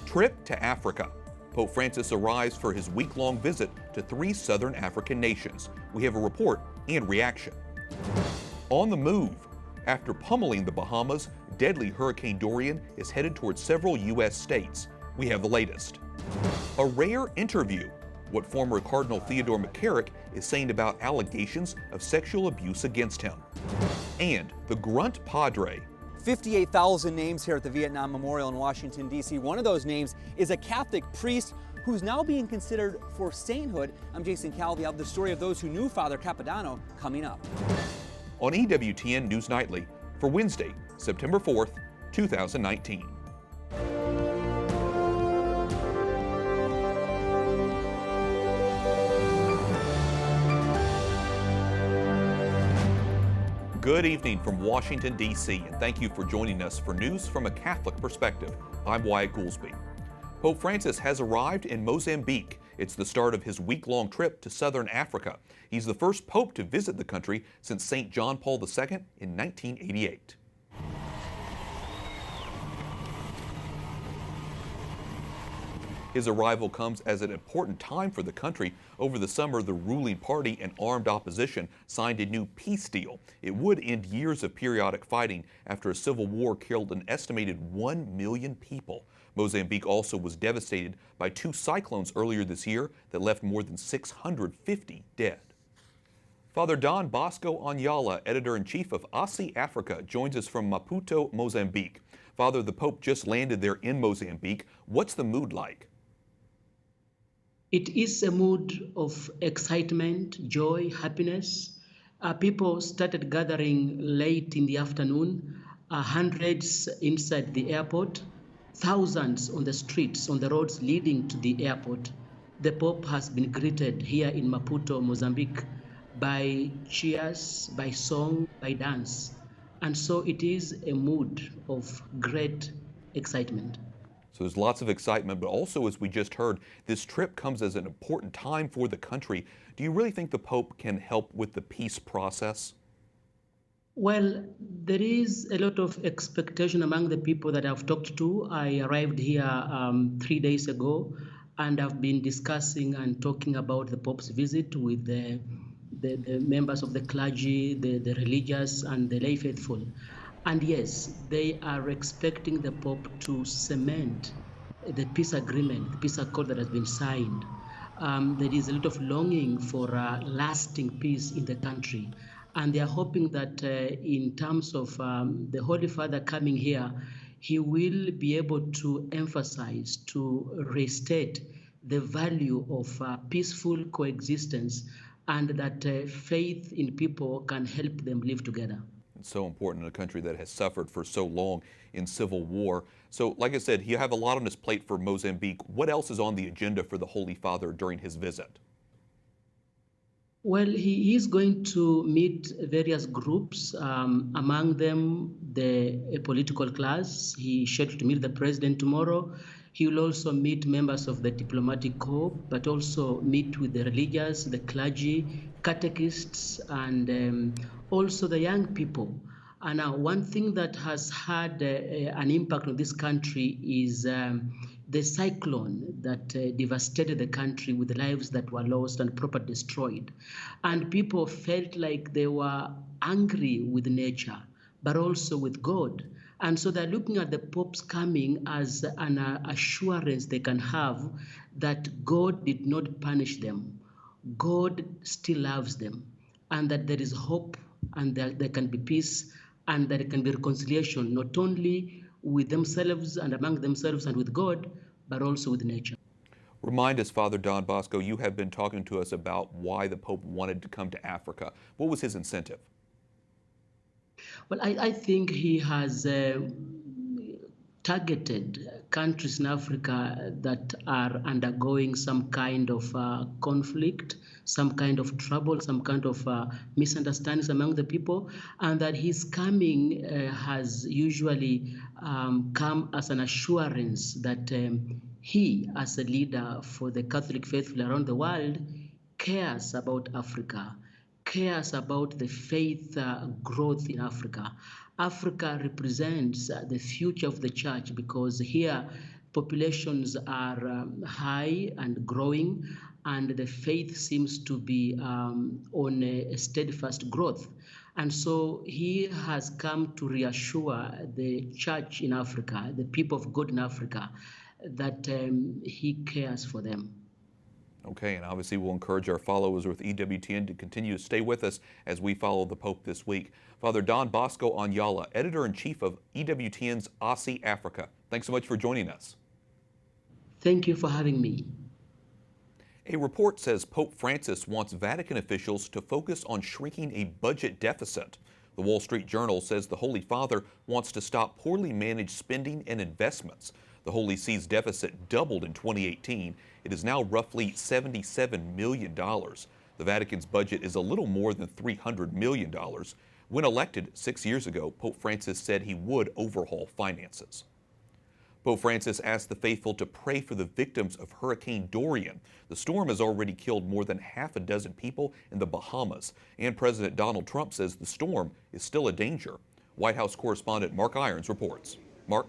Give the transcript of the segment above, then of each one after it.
Trip to Africa. Pope Francis arrives for his week-long visit to 3 southern African nations. We have a report and reaction. On the move. After pummeling the Bahamas, deadly Hurricane Dorian is headed towards several U.S. states. We have the latest. A rare interview. What former Cardinal Theodore McCarrick is saying about allegations of sexual abuse against him. And the Grunt Padre. 58,000 names here at the Vietnam Memorial in Washington, D.C. One of those names is a Catholic priest who's now being considered for sainthood. I'm Jason Calvi. I have the story of those who knew Father Cappadonna coming up. On EWTN News Nightly for Wednesday, September 4th, 2019. Good evening from Washington, D.C., and thank you for joining us for news from a Catholic perspective. I'm Wyatt Goolsby. Pope Francis has arrived in Mozambique. It's the start of his week-long trip to southern Africa. He's the first pope to visit the country since St. John Paul II in 1988. His arrival comes as an important time for the country. Over the summer, the ruling party and armed opposition signed a new peace deal. It would end years of periodic fighting after a civil war killed an estimated 1 million people. Mozambique also was devastated by 2 cyclones earlier this year that left more than 650 dead. Father Don Bosco Anyala, editor-in-chief of ASI Africa, joins us from Maputo, Mozambique. Father, the Pope just landed there in Mozambique. What's the mood like? It is a mood of excitement, joy, happiness. People started gathering late in the afternoon, hundreds inside the airport, thousands on the streets, on the roads leading to the airport. The Pope has been greeted here in Maputo, Mozambique, by cheers, by song, by dance. And so it is a mood of great excitement. So there's lots of excitement, but also, as we just heard, this trip comes as an important time for the country. Do you really think the Pope can help with the peace process? Well, there is a lot of expectation among the people that I've talked to. I arrived here 3 days ago, and I've been discussing and talking about the Pope's visit with the members of the clergy, the religious, and the lay faithful. And yes, they are expecting the Pope to cement the peace agreement, the peace accord that has been signed. There is a lot of longing for lasting peace in the country. And they are hoping that in terms of the Holy Father coming here, he will be able to emphasize, to restate the value of peaceful coexistence, and that faith in people can help them live together. It's so important in a country that has suffered for so long in civil war. So, like I said, you have a lot on his plate for Mozambique. What else is on the agenda for the Holy Father during his visit? Well, he is going to meet various groups, among them the political class. He is scheduled to meet the president tomorrow. He will also meet members of the diplomatic corps, but also meet with the religious, the clergy, catechists, and also the young people. And one thing that has had an impact on this country is the cyclone that devastated the country, with lives that were lost and property destroyed. And people felt like they were angry with nature, but also with God. And so they're looking at the Pope's coming as an assurance they can have that God did not punish them. God still loves them, and that there is hope, and that there can be peace, and that there can be reconciliation, not only with themselves and among themselves and with God, but also with nature. Remind us, Father Don Bosco, you have been talking to us about why the Pope wanted to come to Africa. What was his incentive? Well, I think he has targeted countries in Africa that are undergoing some kind of conflict, some kind of trouble, some kind of misunderstandings among the people, and that his coming has usually come as an assurance that he, as a leader for the Catholic faithful around the world, cares about Africa, cares about the faith growth in Africa. Africa represents the future of the church, because here Populations are high and growing, and the faith seems to be on a steadfast growth. And so he has come to reassure the church in Africa, the people of God in Africa, that he cares for them. Okay, and obviously we'll encourage our followers with EWTN to continue to stay with us as we follow the Pope this week. Father Don Bosco Anyala, Editor-in-Chief of EWTN's Aussie Africa. Thanks so much for joining us. Thank you for having me. A report says Pope Francis wants Vatican officials to focus on shrinking a budget deficit. The Wall Street Journal says the Holy Father wants to stop poorly managed spending and investments. The Holy See's deficit doubled in 2018. It is now roughly $77 million. The Vatican's budget is a little more than $300 million. When elected 6 years ago, Pope Francis said he would overhaul finances. Pope Francis asked the faithful to pray for the victims of Hurricane Dorian. The storm has already killed more than half a dozen people in the Bahamas, and President Donald Trump says the storm is still a danger. White House correspondent Mark Irons reports. Mark?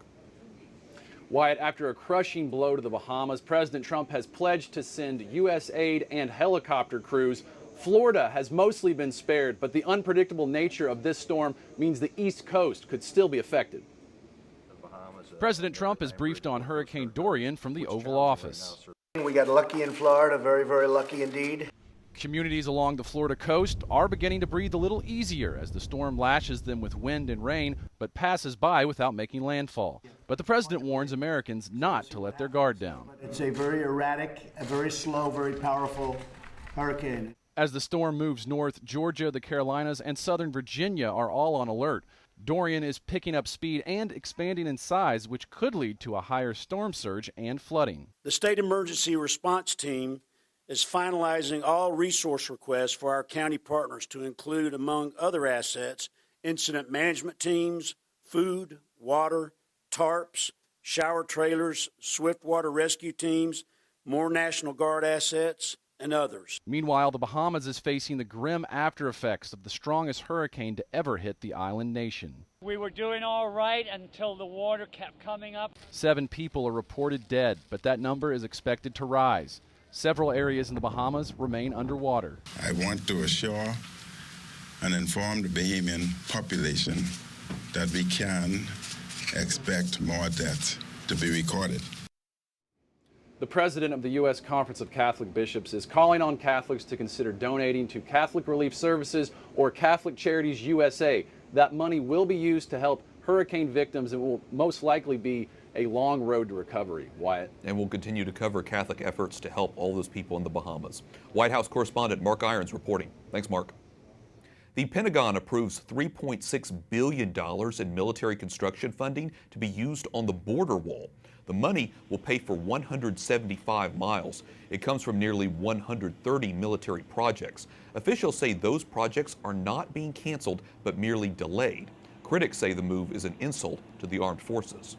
Wyatt, after a crushing blow to the Bahamas, President Trump has pledged to send U.S. aid and helicopter crews. Florida has mostly been spared, but the unpredictable nature of this storm means the East Coast could still be affected. President Trump is briefed on Hurricane Dorian from the Oval Office. We got lucky in Florida, very, very lucky indeed. Communities along the Florida coast are beginning to breathe a little easier as the storm lashes them with wind and rain, but passes by without making landfall. But the president warns Americans not to let their guard down. It's a very erratic, a very slow, very powerful hurricane. As the storm moves north, Georgia, the Carolinas, and southern Virginia are all on alert. Dorian is picking up speed and expanding in size, which could lead to a higher storm surge and flooding. The State Emergency Response Team is finalizing all resource requests for our county partners to include, among other assets, incident management teams, food, water, tarps, shower trailers, swift water rescue teams, more National Guard assets, and others. Meanwhile, the Bahamas is facing the grim after effects of the strongest hurricane to ever hit the island nation. We were doing all right until the water kept coming up. 7 people are reported dead, but that number is expected to rise. Several areas in the Bahamas remain underwater. I want to assure and inform the Bahamian population that we can expect more deaths to be recorded. The president of the U.S. Conference of Catholic Bishops is calling on Catholics to consider donating to Catholic Relief Services or Catholic Charities USA. That money will be used to help hurricane victims and will most likely be a long road to recovery. Wyatt. And we'll continue to cover Catholic efforts to help all those people in the Bahamas. White House correspondent Mark Irons reporting. Thanks, Mark. The Pentagon approves $3.6 billion in military construction funding to be used on the border wall. The money will pay for 175 miles. It comes from nearly 130 military projects. Officials say those projects are not being canceled, but merely delayed. Critics say the move is an insult to the armed forces.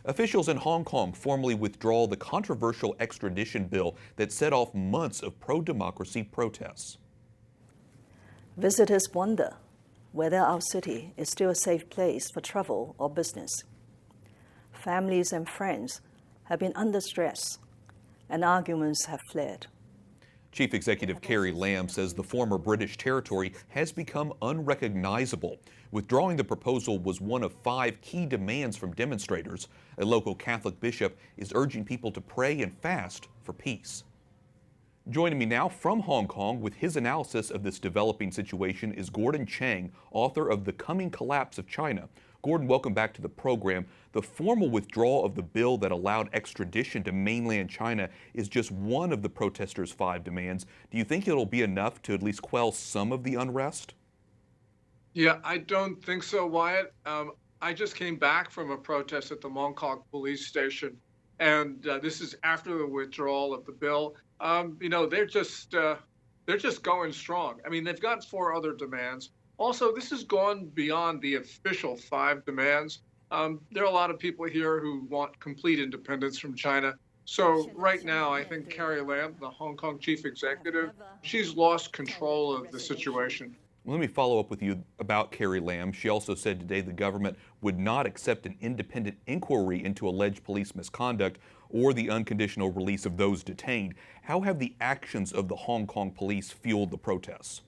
Officials in Hong Kong formally withdraw the controversial extradition bill that set off months of pro-democracy protests. Visitors wonder whether our city is still a safe place for travel or business. Families and friends have been under stress, and arguments have fled. Chief Executive Carrie Lam says the former British territory has become unrecognizable. Withdrawing the proposal was one of 5 key demands from demonstrators. A local Catholic bishop is urging people to pray and fast for peace. Joining me now from Hong Kong with his analysis of this developing situation is Gordon Chang, author of The Coming Collapse of China. Gordon, welcome back to the program. The formal withdrawal of the bill that allowed extradition to mainland China is just one of the protesters' 5 demands. Do you think it'll be enough to at least quell some of the unrest? Yeah, I don't think so, Wyatt. I just came back from a protest at the Mong Kok police station, and this is after the withdrawal of the bill. They're just going strong. I mean, they've got 4 other demands. Also, this has gone beyond the official 5 demands. There are a lot of people here who want complete independence from China. So right now, I think Carrie Lam, the Hong Kong chief executive, she's lost control of the situation. Let me follow up with you about Carrie Lam. She also said today the government would not accept an independent inquiry into alleged police misconduct or the unconditional release of those detained. How have the actions of the Hong Kong police fueled the protests?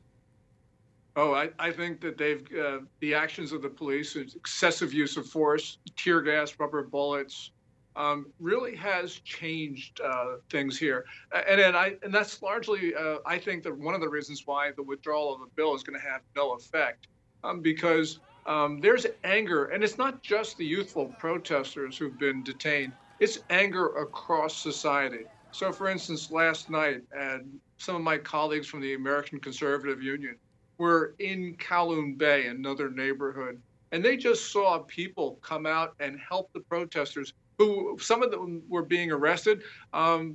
Oh, I think that the actions of the police, excessive use of force, tear gas, rubber bullets, really has changed things here. And that's largely, I think, that one of the reasons why the withdrawal of the bill is going to have no effect, because there's anger, and it's not just the youthful protesters who've been detained, it's anger across society. So, for instance, last night, some of my colleagues from the American Conservative Union were in Kowloon Bay, another neighborhood, and they just saw people come out and help the protesters, who some of them were being arrested.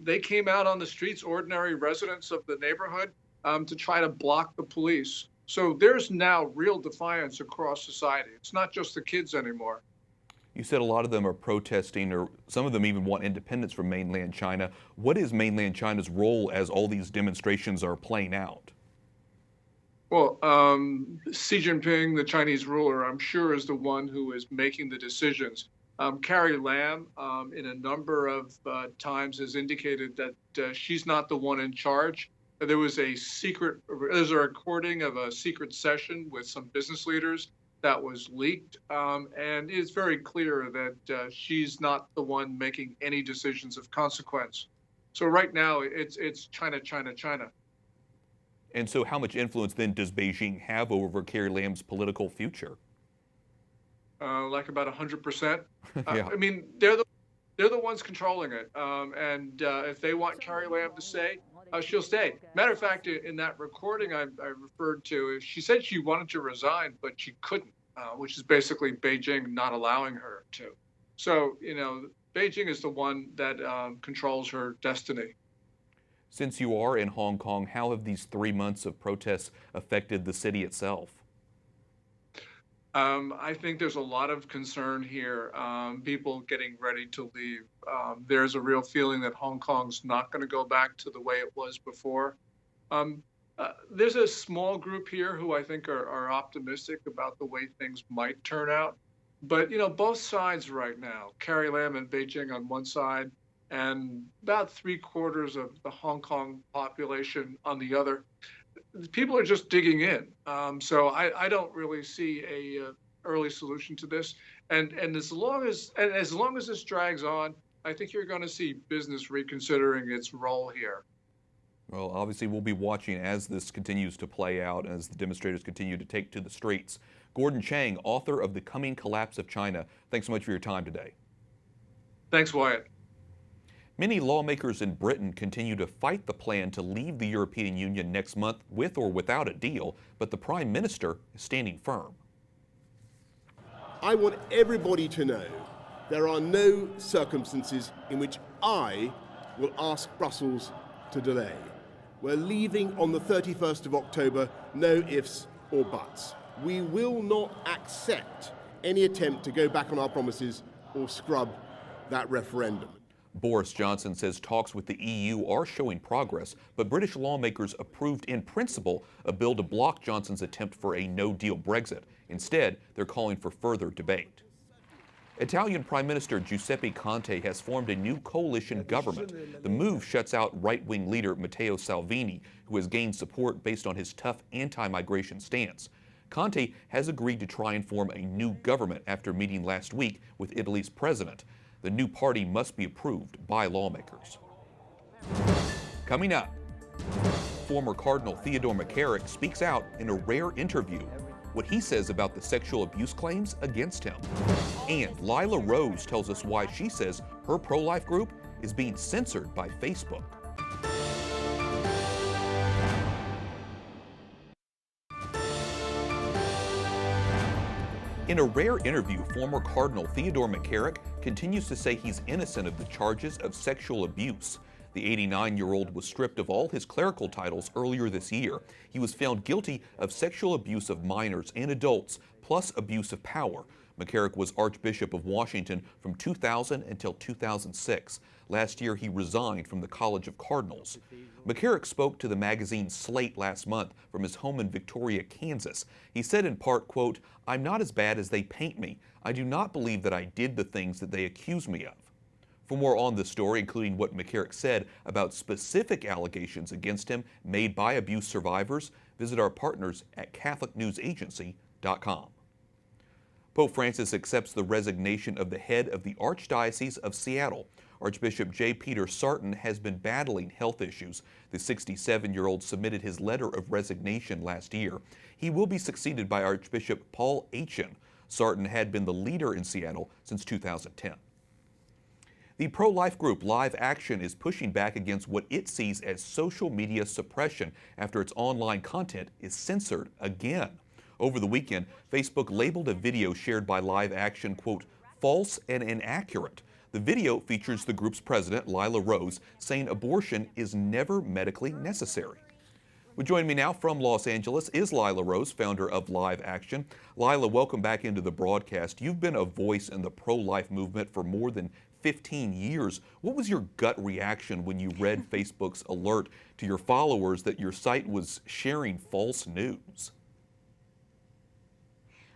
They came out on the streets, ordinary residents of the neighborhood, to try to block the police. So there's now real defiance across society. It's not just the kids anymore. You said a lot of them are protesting, or some of them even want independence from mainland China. What is mainland China's role as all these demonstrations are playing out? Well, Xi Jinping, the Chinese ruler, I'm sure is the one who is making the decisions. Carrie Lam, in a number of times, has indicated that she's not the one in charge. There's a recording of a secret session with some business leaders that was leaked, and it's very clear that she's not the one making any decisions of consequence. So right now, it's China, China, China. And so how much influence then does Beijing have over Carrie Lam's political future? Like about 100%. Yeah. I mean, they're the ones controlling it. And if they want Carrie Lam to stay, she'll stay. Matter of fact, in that recording I referred to, she said she wanted to resign, but she couldn't, which is basically Beijing not allowing her to. So, Beijing is the one that controls her destiny. Since you are in Hong Kong, how have these 3 months of protests affected the city itself? I think there's a lot of concern here, people getting ready to leave. There's a real feeling that Hong Kong's not going to go back to the way it was before. There's a small group here who I think are optimistic about the way things might turn out. But, both sides right now, Carrie Lam and Beijing on one side, and about 3/4 of the Hong Kong population on the other, people are just digging in. So I don't really see a early solution to this. And as long as this drags on, I think you're going to see business reconsidering its role here. Well, obviously we'll be watching as this continues to play out, as the demonstrators continue to take to the streets. Gordon Chang, author of The Coming Collapse of China, thanks so much for your time today. Thanks, Wyatt. Many lawmakers in Britain continue to fight the plan to leave the European Union next month with or without a deal, but the Prime Minister is standing firm. I want everybody to know there are no circumstances in which I will ask Brussels to delay. We're leaving on the 31st of October, no ifs or buts. We will not accept any attempt to go back on our promises or scrub that referendum. Boris Johnson says talks with the EU are showing progress, but British lawmakers approved in principle a bill to block Johnson's attempt for a no-deal Brexit. Instead, they're calling for further debate. Italian Prime Minister Giuseppe Conte has formed a new coalition government. The move shuts out right-wing leader Matteo Salvini, who has gained support based on his tough anti-migration stance. Conte has agreed to try and form a new government after meeting last week with Italy's president. The new party must be approved by lawmakers. Coming up, former Cardinal Theodore McCarrick speaks out in a rare interview. What he says about the sexual abuse claims against him. And Lila Rose tells us why she says her pro-life group is being censored by Facebook. In a rare interview, former Cardinal Theodore McCarrick continues to say he's innocent of the charges of sexual abuse. The 89-year-old was stripped of all his clerical titles earlier this year. He was found guilty of sexual abuse of minors and adults, plus abuse of power. McCarrick was Archbishop of Washington from 2000 until 2006. Last year, he resigned from the College of Cardinals. McCarrick spoke to the magazine Slate last month from his home in Victoria, Kansas. He said in part, quote, "I'm not as bad as they paint me. I do not believe that I did the things that they accuse me of." For more on this story, including what McCarrick said about specific allegations against him made by abuse survivors, visit our partners at CatholicNewsAgency.com. Pope Francis accepts the resignation of the head of the Archdiocese of Seattle. Archbishop J. Peter Sarton has been battling health issues. The 67-year-old submitted his letter of resignation last year. He will be succeeded by Archbishop Paul Aitchen. Sarton had been the leader in Seattle since 2010. The pro-life group Live Action is pushing back against what it sees as social media suppression after its online content is censored again. Over the weekend, Facebook labeled a video shared by Live Action, quote, "false and inaccurate." The video features the group's president, Lila Rose, saying abortion is never medically necessary. Well, joining me now from Los Angeles is Lila Rose, founder of Live Action. Lila, welcome back into the broadcast. You've been a voice in the pro-life movement for more than 15 years. What was your gut reaction when you read Facebook's alert to your followers that your site was sharing false news?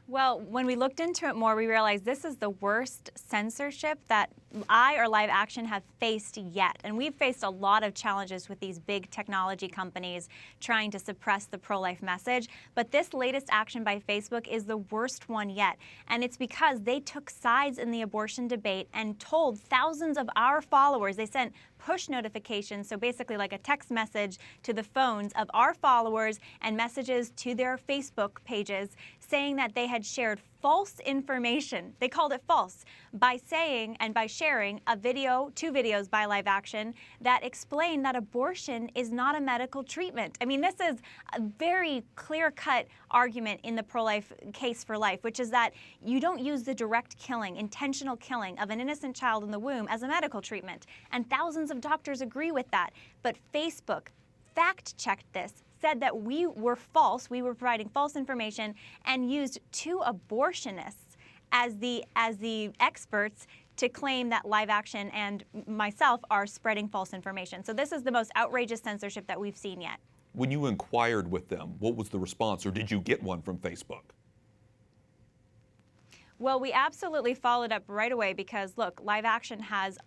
Well, when we looked into it more, we realized this is the worst censorship that I or Live Action have faced yet. And we've faced a lot of challenges with these big technology companies trying to suppress the pro-life message. But this latest action by Facebook is the worst one yet. And it's because they took sides in the abortion debate and told thousands of our followers, they sent push notifications, so basically like a text message to the phones of our followers and messages to their Facebook pages saying that they had shared false information. They called it false by saying and by sharing a video, 2 videos by Live Action that explain that abortion is not a medical treatment. I mean, this is a very clear-cut argument in the pro-life case for life, which is that you don't use the direct killing, intentional killing of an innocent child in the womb as a medical treatment. And thousands of doctors agree with that. But Facebook fact-checked this, said that we were false, we were providing false information, and used 2 abortionists as the experts to claim that Live Action and myself are spreading false information. So this is the most outrageous censorship that we've seen yet. When you inquired with them, what was the response, or did you get one from Facebook? Well, we absolutely followed up right away because, look, Live Action has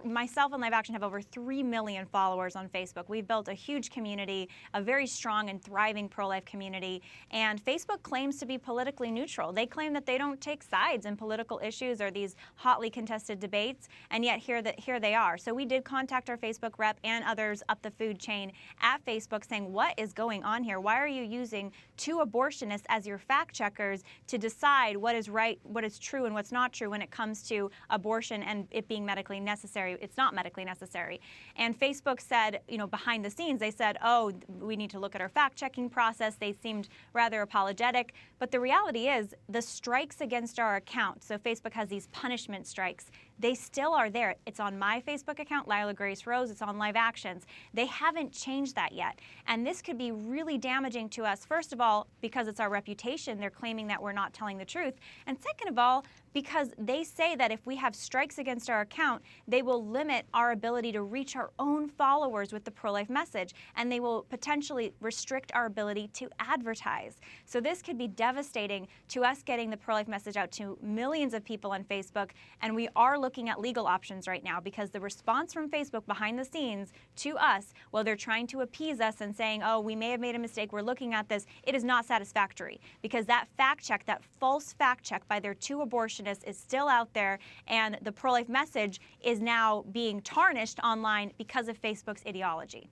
myself and Live Action have over 3 million followers on Facebook. We've built a huge community, a very strong and thriving pro-life community, and Facebook claims to be politically neutral. They claim that they don't take sides in political issues or these hotly contested debates, and yet here they are. So we did contact our Facebook rep and others up the food chain at Facebook saying, what is going on here? Why are you using 2 abortionists as your fact checkers to decide what is right, what is true, and what's not true when it comes to abortion and it being medically necessary? It's not medically necessary. And Facebook said, behind the scenes, they said, oh, we need to look at our fact-checking process. They seemed rather apologetic. But the reality is the strikes against our account, so Facebook has these punishment strikes, they still are there. It's on my Facebook account, Lila Grace Rose. It's on Live Actions. They haven't changed that yet. And this could be really damaging to us, first of all, because it's our reputation. They're claiming that we're not telling the truth. And second of all, because they say that if we have strikes against our account, they will limit our ability to reach our own followers with the pro-life message, and they will potentially restrict our ability to advertise. So this could be devastating to us getting the pro-life message out to millions of people on Facebook, and we are looking at legal options right now because the response from Facebook behind the scenes to us, while they're trying to appease us and saying, oh, we may have made a mistake, we're looking at this, it is not satisfactory because that fact check, that false fact check by their 2 abortionists is still out there, and the pro-life message is now being tarnished online because of Facebook's ideology.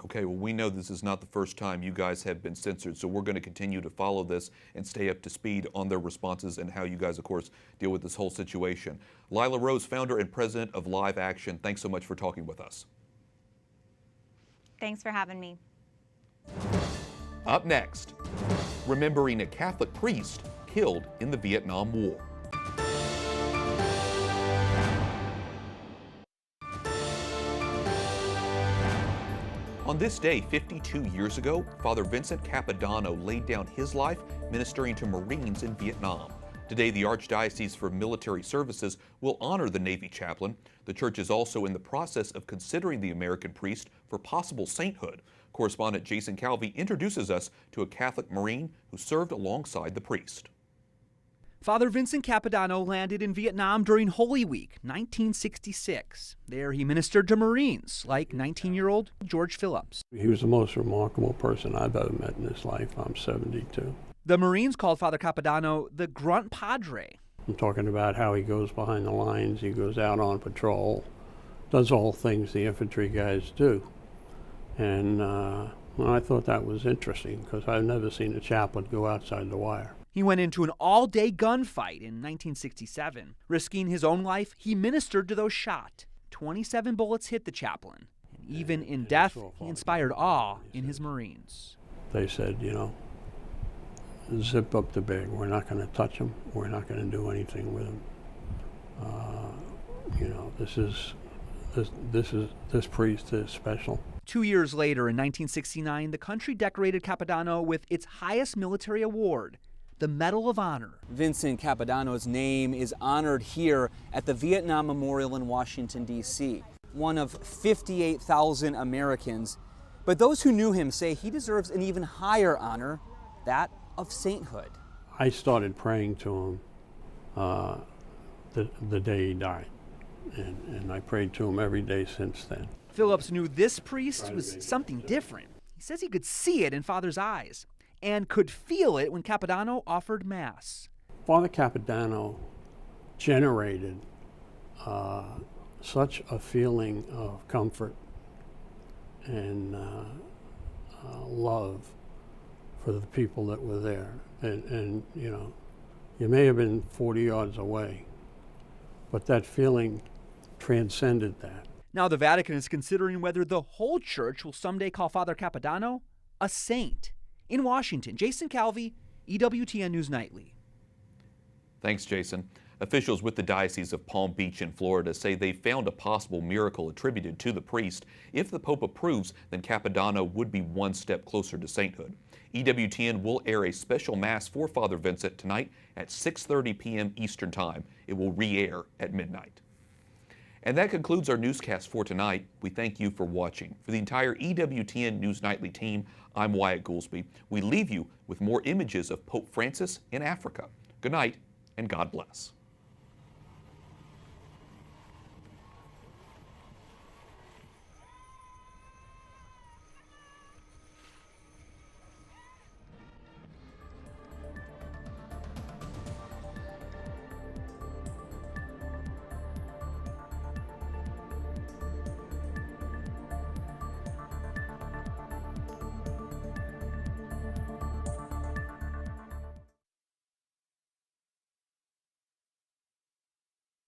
Okay, well, we know this is not the first time you guys have been censored, so we're going to continue to follow this and stay up to speed on their responses and how you guys, of course, deal with this whole situation. Lila Rose, founder and president of Live Action, thanks so much for talking with us. Thanks for having me. Up next, remembering a Catholic priest killed in the Vietnam War. On this day, 52 years ago, Father Vincent Cappadonna laid down his life ministering to Marines in Vietnam. Today, the Archdiocese for Military Services will honor the Navy chaplain. The church is also in the process of considering the American priest for possible sainthood. Correspondent Jason Calvi introduces us to a Catholic Marine who served alongside the priest. Father Vincent Cappadonna landed in Vietnam during Holy Week, 1966. There he ministered to Marines, like 19-year-old George Phillips. He was the most remarkable person I've ever met in this life. I'm 72. The Marines called Father Cappadonna the Grunt Padre. I'm talking about how he goes behind the lines, he goes out on patrol, does all things the infantry guys do. And I thought that was interesting because I've never seen a chaplain go outside the wire. He went into an all-day gunfight in 1967. Risking his own life, he ministered to those shot. 27 bullets hit the chaplain. And even in death, he inspired awe in his Marines. They said, you know, zip up the bag. We're not going to touch him. We're not going to do anything with him. You know, this priest is special. 2 years later, in 1969, the country decorated Cappadonna with its highest military award, the Medal of Honor. Vincent Cappadonna's name is honored here at the Vietnam Memorial in Washington, D.C., one of 58,000 Americans. But those who knew him say he deserves an even higher honor, that of sainthood. I started praying to him the day he died, and I prayed to him every day since then. Phillips knew this priest was something different. He says he could see it in Father's eyes and could feel it when Cappadonna offered Mass. Father Cappadonna generated such a feeling of comfort and love for the people that were there. And you know, you may have been 40 yards away, but that feeling transcended that. Now the Vatican is considering whether the whole church will someday call Father Cappadonna a saint. In Washington, Jason Calvi, EWTN News Nightly. Thanks, Jason. Officials with the Diocese of Palm Beach in Florida say they found a possible miracle attributed to the priest. If the Pope approves, then Cappadonna would be one step closer to sainthood. EWTN will air a special Mass for Father Vincent tonight at 6:30 p.m. Eastern Time. It will re-air at midnight. And that concludes our newscast for tonight. We thank you for watching. For the entire EWTN News Nightly team, I'm Wyatt Goolsby. We leave you with more images of Pope Francis in Africa. Good night, and God bless.